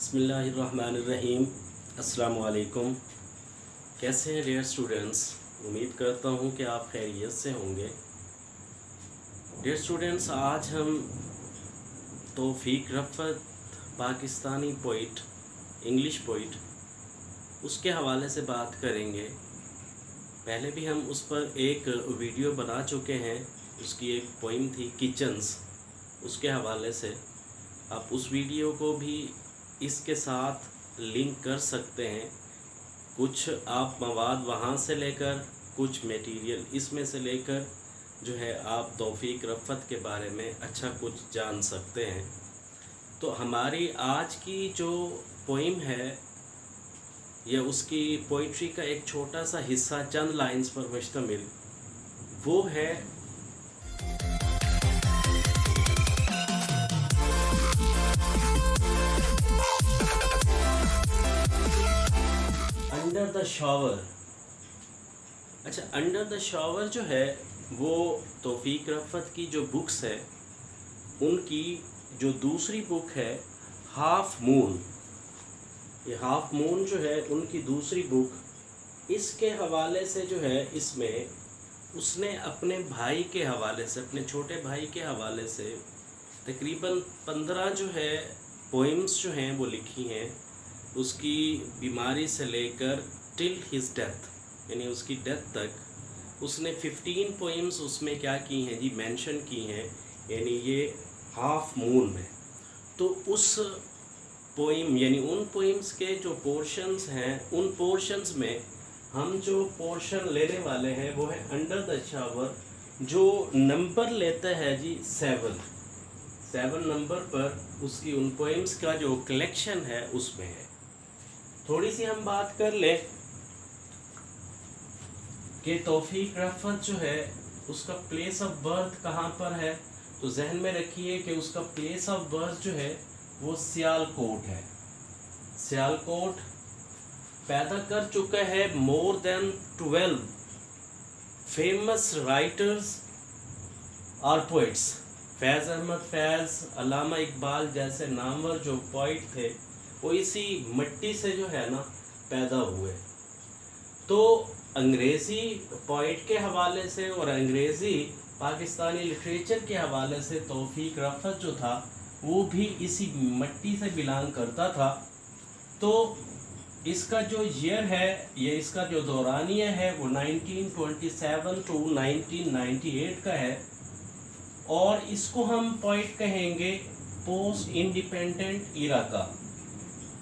बिस्मिल्लाहिर्रहमानिर्रहीम। अस्सलाम वालेकुम। कैसे हैं डियर स्टूडेंट्स? उम्मीद करता हूँ कि आप खैरियत से होंगे। डियर स्टूडेंट्स, आज हम Taufiq Rafat Pakistani poet, English poet, उसके हवाले से बात करेंगे। पहले भी हम उस पर एक वीडियो बना चुके हैं। उसकी एक पोइम थी किचन्स, उसके हवाले से आप उस वीडियो को भी इसके साथ लिंक कर सकते हैं। कुछ आप मवाद वहाँ से लेकर, कुछ मटेरियल इसमें से लेकर जो है आप तौफीक रफ़त के बारे में अच्छा कुछ जान सकते हैं। तो हमारी आज की जो पोइम है, यह उसकी पोइट्री का एक छोटा सा हिस्सा, चंद लाइंस पर मुश्तमिल, वो है अंडर द शावर। अच्छा, अंडर द शावर जो है वो तौफीक रफ़त की जो बुक्स है, उनकी जो दूसरी बुक है हाफ मून। ये हाफ मून जो है उनकी दूसरी बुक, इसके हवाले से जो है इसमें उसने अपने भाई के हवाले से, अपने छोटे भाई के हवाले से तकरीबन 15 जो है पोइम्स जो हैं वो लिखी हैं। उसकी बीमारी से लेकर टिल हिज डेथ, यानी उसकी डेथ तक उसने 15 पोइम्स उसमें क्या की हैं जी, मेंशन की हैं, यानी ये हाफ मून में। तो उस पोइम यानी उन पोइम्स के जो पोर्शंस हैं, उन पोर्शंस में हम जो पोर्शन लेने वाले हैं वो है अंडर द शावर, जो नंबर लेता है जी 7 नंबर पर उसकी उन पोइम्स का जो कलेक्शन है उसमें है। थोड़ी सी हम बात कर लें कि तौफीक रफ़त जो है उसका प्लेस ऑफ बर्थ कहाँ पर है, तो जहन में रखिए कि उसका प्लेस ऑफ बर्थ जो है वो सियालकोट है। सियालकोट पैदा कर चुका है मोर देन 12 फेमस राइटर्स और पोइट्स। फैज़ अहमद फैज़, अल्लामा इकबाल जैसे नामवर जो पोइट थे वो इसी मिट्टी से जो है ना पैदा हुए। तो अंग्रेज़ी पोइट के हवाले से और अंग्रेज़ी पाकिस्तानी लिटरेचर के हवाले से तौफीक रफ़त जो था वो भी इसी मिट्टी से बिलोंग करता था। तो इसका जो ईयर है, ये इसका जो दौरानिया है वो 1927 टू 1998 का है। और इसको हम पोइट कहेंगे पोस्ट इंडिपेंडेंट इरा का।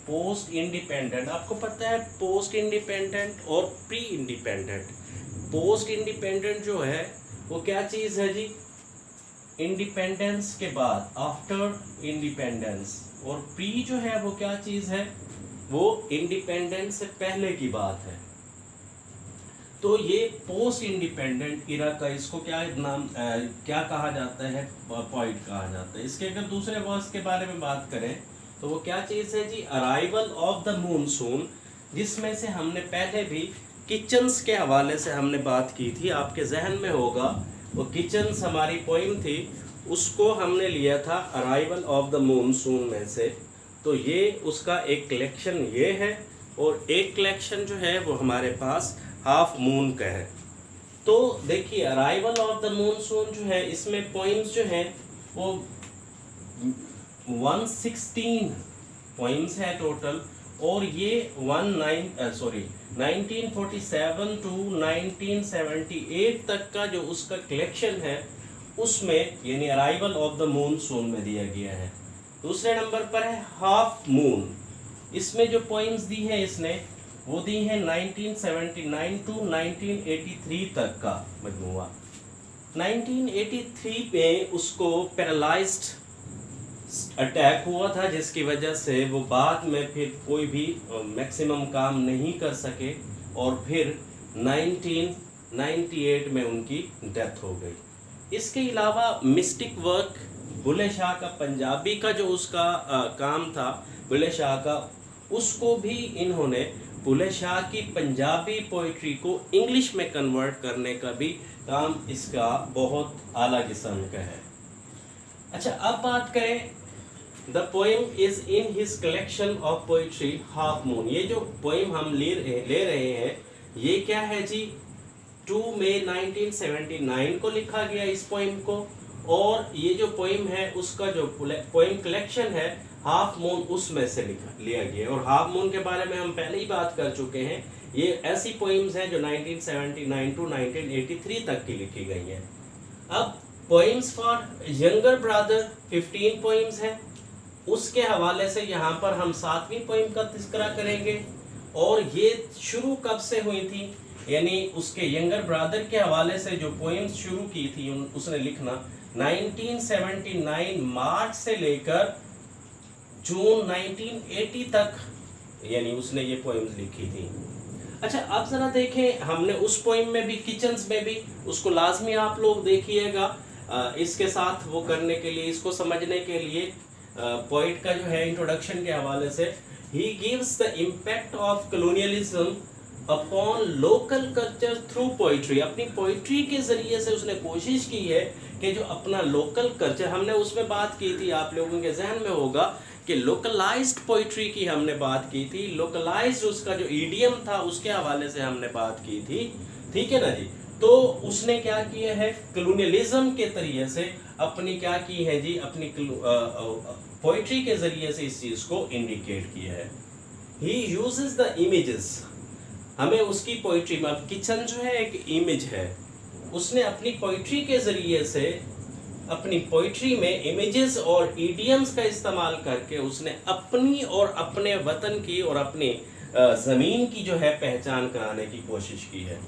पोस्ट इंडिपेंडेंट, आपको पता है पोस्ट इंडिपेंडेंट और प्री इंडिपेंडेंट। पोस्ट इंडिपेंडेंट जो है वो क्या चीज़ है जी, इंडिपेंडेंस के बाद, आफ्टर इंडिपेंडेंस। और प्री जो है वो क्या चीज़ है, वो इंडिपेंडेंस से पहले की बात है। तो ये पोस्ट इंडिपेंडेंट इरा का, इसको क्या नाम क्या कहा जाता है, पॉइंट कहा जाता है। इसके अगर दूसरे वर्ड्स के बारे में बात करें तो वो क्या चीज़ है जी, अराइवल ऑफ द मूनसून, जिसमें से हमने पहले भी किचन्स के हवाले से हमने बात की थी। आपके जहन में होगा वो किचन्स हमारी पोइम थी, उसको हमने लिया था अराइवल ऑफ द मूनसून में से। तो ये उसका एक कलेक्शन ये है, और एक कलेक्शन जो है वो हमारे पास हाफ मून का है। तो देखिए अराइवल ऑफ द मूनसून जो है, इसमें पोइम्स जो हैं वो 116 पोइम्स है टोटल। और ये 1947 टू 1978 तक का जो उसका कलेक्शन है उसमें, यानी अराइवल ऑफ द मूनसून में दिया गया है। दूसरे नंबर पर है हाफ मून। इसमें जो पोइम्स दी है इसने वो दी है 1979 टू 1983 तक का मजमूआ। 1983 में उसको पैरालाइज्ड अटैक हुआ था, जिसकी वजह से वो बाद में फिर कोई भी मैक्सिमम काम नहीं कर सके, और फिर 1998 में उनकी डेथ हो गई। इसके अलावा मिस्टिक वर्क, बुल्ले शाह का पंजाबी का जो उसका काम था, बुल्ले शाह का, उसको भी इन्होंने बुल्ले शाह की पंजाबी पोइट्री को इंग्लिश में कन्वर्ट करने का भी काम इसका बहुत आला किस्म का है। अच्छा, अब बात करें the poem is in his collection of poetry half moon. ये जो पोएम हम ले रहे हैं ये क्या है जी, 2 मई 1979 को लिखा गया इस पोएम को, और ये जो पोएम है उसका जो पोएम कलेक्शन है हाफ मून उसमें से लिया गया। और हाफ मून के बारे में हम पहले ही बात कर चुके हैं, ये ऐसी पोएम्स हैं जो 1979 टू 1983 तक की लिखी गई हैं। अब poems for younger brother 15 poems हैं, उसके हवाले से यहाँ पर हम 7वीं पोएम का तज़किरा करेंगे। और ये शुरू कब से हुई थी, यानी उसके यंगर ब्रदर के हवाले से जो पोएम्स शुरू की थी उसने लिखना 1979 मार्च से लेकर जून 1980 तक, यानी उसने ये पोएम्स लिखी थी। अच्छा, अब जरा देखें, हमने उस पोएम में भी, किचन्स में भी, उसको लाजमी आप लोग देखिएगा। इसके साथ वो करने के लिए, इसको समझने के लिए पोइट का जो है इंट्रोडक्शन के हवाले से, he gives the impact of colonialism upon local culture through poetry. अपनी पोइट्री के जरिए से उसने कोशिश की है कि जो अपना लोकल कल्चर, हमने उसमें बात की थी, आप लोगों के जहन में होगा कि लोकलाइज्ड पोइट्री की हमने बात की थी, लोकलाइज्ड उसका जो ईडियम था उसके हवाले से हमने बात की थी, ठीक है ना जी। तो उसने क्या किया है, कॉलोनियलिज्म के तरीके से अपनी क्या की है जी, अपनी पोइट्री के जरिए से इस चीज को इंडिकेट किया है। ही यूजेस द इमेजेस, हमें उसकी पोइट्री में, अब किचन जो है एक इमेज है, उसने अपनी पोइट्री के जरिए से, अपनी पोइट्री में इमेजेस और इडियम्स का इस्तेमाल करके उसने अपनी और अपने वतन की और अपनी ज़मीन की जो है पहचान कराने की कोशिश की है।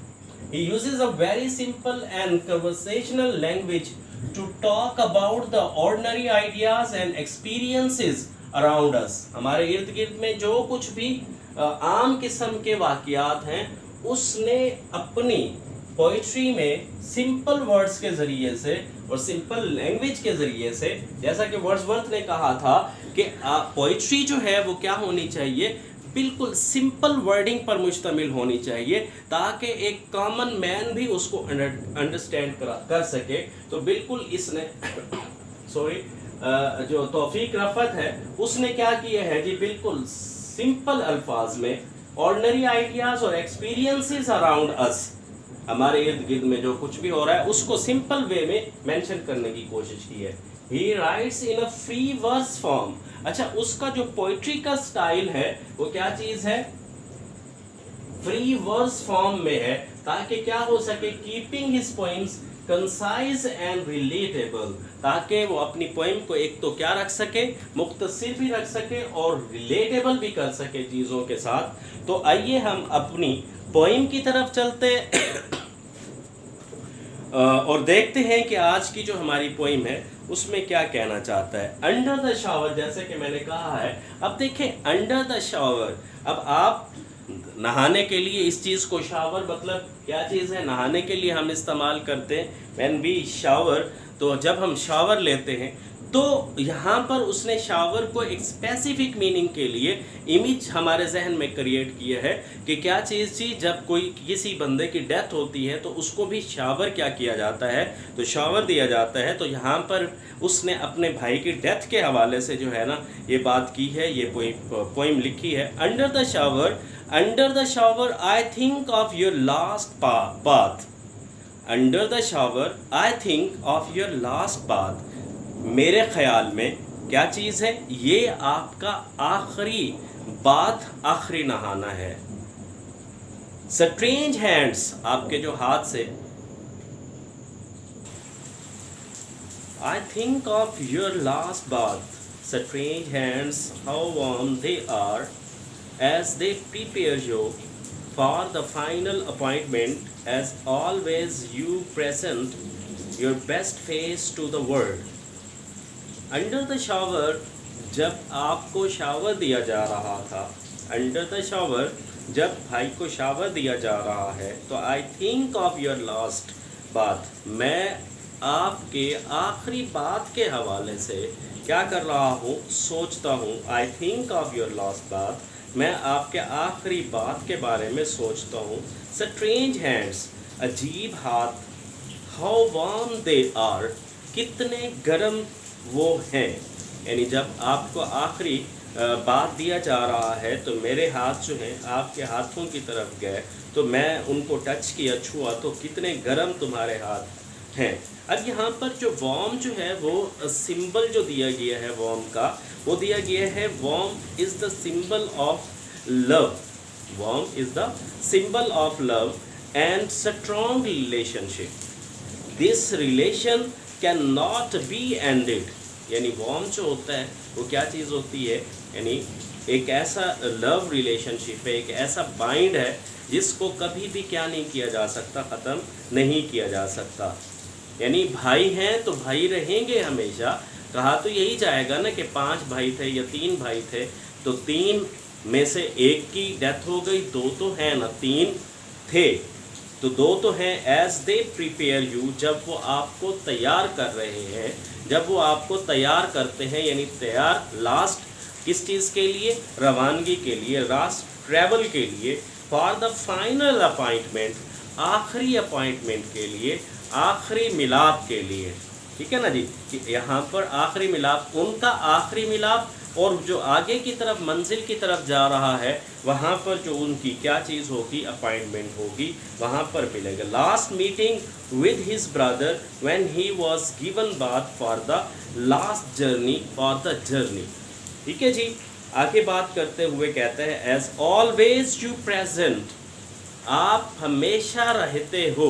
He uses a very simple and conversational language to talk about the ordinary ideas and experiences around us. हमारे इर्द गिर्द में जो कुछ भी आम किस्म के वाक़यात हैं उसने अपनी पोइट्री में सिंपल वर्ड्स के ज़रिए से और सिंपल लैंग्वेज के ज़रिए से, जैसा कि वर्ड्सवर्थ ने कहा था कि पोइट्री जो है वो क्या होनी चाहिए, बिल्कुल सिंपल वर्डिंग पर मुश्तमिल होनी चाहिए ताकि एक कॉमन मैन भी उसको अंडरस्टैंड कर सके। तो बिल्कुल इसने जो तौफीक रफ़त है उसने क्या किया है जी, बिल्कुल सिंपल अल्फाज में ऑर्डिनरी आइडियाज़ और एक्सपीरियंसेस अराउंड अस, हमारे इर्द गिर्द में जो कुछ भी हो रहा है उसको सिंपल वे में मेंशन करने की कोशिश की है। He writes in a free verse form. अच्छा, उसका जो पोइट्री का स्टाइल है वो क्या चीज है, फ्री वर्स फॉर्म में है, ताकि क्या हो सके, keeping his poems concise and relatable, ताकि वो अपनी पोएम को एक तो क्या रख सके, मुख्तसर भी रख सके और रिलेटेबल भी कर सके चीज़ों के साथ। तो आइए हम अपनी पोएम की तरफ चलते और देखते हैं कि आज की जो हमारी पोएम है उसमें क्या कहना चाहता है। अंडर द शावर, जैसे कि मैंने कहा है, अब देखें अंडर द शावर, अब आप नहाने के लिए इस चीज़ को, शावर मतलब क्या चीज़ है, नहाने के लिए हम इस्तेमाल करते हैं, व्हेन वी शावर, तो जब हम शावर लेते हैं तो यहाँ पर उसने शावर को एक स्पेसिफिक मीनिंग के लिए इमेज हमारे जहन में क्रिएट किया है कि क्या चीज़ थी, जब कोई किसी बंदे की डेथ होती है तो उसको भी शावर क्या किया जाता है, तो शावर दिया जाता है। तो यहाँ पर उसने अपने भाई की डेथ के हवाले से जो है ना ये बात की है, ये पोइम लिखी है। Under the shower I think of your last bath, under the shower I think of your last bath, मेरे ख्याल में क्या चीज़ है, ये आपका आखिरी बात, आखिरी नहाना है। स्ट्रेंज हैंड्स, आपके जो हाथ से, I think of your last bath, strange hands how warm they are as they prepare you for the final appointment, as always you present your best face to the world. Under the shower, जब आपको shower दिया जा रहा था, under the shower जब भाई को shower दिया जा रहा है, तो आई थिंक ऑफ योर लास्ट बात, मैं आपके आखिरी बात के हवाले से क्या कर रहा हूँ, सोचता हूँ। आई थिंक ऑफ योर लास्ट बात, मैं आपके आखिरी बात के बारे में सोचता हूँ। स्ट्रेंज हैंड्स, अजीब हाथ, हाउ वार्म दे आर, कितने गर्म वो हैं, यानी जब आपको आखिरी बात दिया जा रहा है तो मेरे हाथ जो हैं आपके हाथों की तरफ गए, तो मैं उनको टच किया, छुआ, तो कितने गर्म तुम्हारे हाथ हैं। अब यहाँ पर जो वार्म जो है वो सिंबल जो दिया गया है वार्म का, वो दिया गया है warm is the symbol of love. Warm is the symbol of love and strong relationship. This relation can not be ended. यानी वार्म जो होता है वो क्या चीज़ होती है, यानी एक ऐसा लव रिलेशनशिप है, एक ऐसा बाइंड है जिसको कभी भी क्या नहीं किया जा सकता, ख़त्म नहीं किया जा सकता। यानी भाई हैं तो भाई रहेंगे हमेशा। कहा तो यही जाएगा ना कि 5 भाई थे या 3 भाई थे, तो 3 में से एक की डेथ हो गई, 2 तो हैं ना, 3 थे तो 2 तो हैं। एज दे प्रिपेयर यू, जब वो आपको तैयार कर रहे हैं, जब वो आपको तैयार करते हैं, यानी तैयार लास्ट किस चीज़ के लिए, रवानगी के लिए, लास्ट ट्रैवल के लिए, फॉर द फाइनल अपॉइंटमेंट, आखिरी अपॉइंटमेंट के लिए, आखिरी मिलाप के लिए। ठीक है ना जी, कि यहाँ पर आखिरी मिलाप, उनका आखिरी मिलाप, और जो आगे की तरफ मंजिल की तरफ जा रहा है वहाँ पर जो उनकी क्या चीज़ होगी, अपॉइंटमेंट होगी, वहाँ पर मिलेगा। Last meeting with his brother when he was given bath for the last journey, for the journey. ठीक है जी, आगे बात करते हुए कहते हैं एज ऑलवेज यू प्रेजेंट, आप हमेशा रहते हो।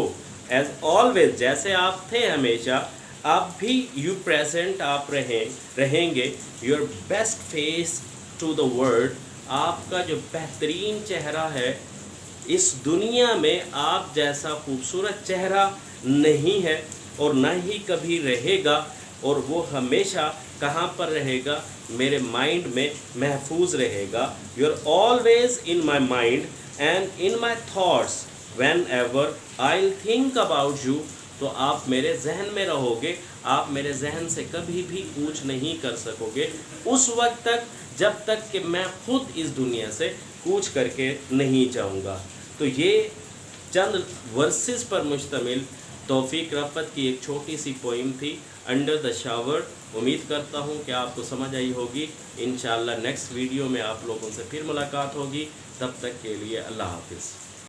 एज ऑलवेज, जैसे आप थे हमेशा, आप भी यू प्रेजेंट, आप रहेंगे। Your best face to the world, आपका जो बेहतरीन चेहरा है इस दुनिया में, आप जैसा खूबसूरत चेहरा नहीं है और न ही कभी रहेगा, और वो हमेशा कहाँ पर रहेगा, मेरे माइंड में महफूज रहेगा। You are always in my mind and in my thoughts whenever I think about you, तो आप मेरे जहन में रहोगे, आप मेरे जहन से कभी भी कूच नहीं कर सकोगे उस वक्त तक जब तक कि मैं खुद इस दुनिया से कूच करके नहीं जाऊंगा। तो ये चंद वर्सेस पर मुश्तमिल तौफीक रफ़त की एक छोटी सी पोइम थी, अंडर द शावर। उम्मीद करता हूँ कि आपको समझ आई होगी। इंशाअल्लाह नेक्स्ट वीडियो में आप लोगों से फिर मुलाकात होगी। तब तक के लिए अल्लाह हाफिज़।